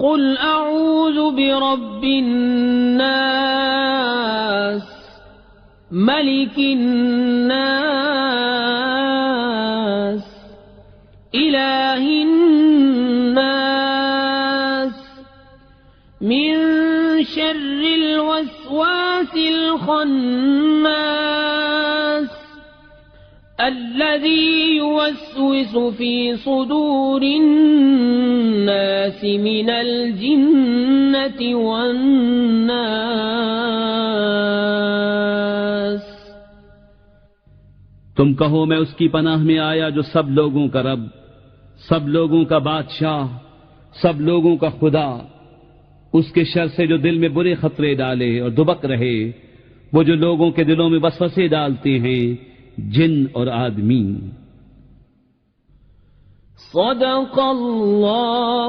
कुल अऊज़ु बिरब्बिन नास मलिकिन नास इलाहिन नास मिन शर्रिल वस्वासिल खन्नास अल्लज़ी युवस्विसु फी सुदूरिन नास मिनल जिन्नति वन्नास। तुम कहो मैं उसकी पनाह में आया जो सब लोगों का रब, सब लोगों का बादशाह, सब लोगों का खुदा, उसके शर से जो दिल में बुरे खतरे डाले और दुबक रहे, वो जो लोगों के दिलों में वसवसे डालते हैं, जिन और आदमी। सदक़ल्लाह।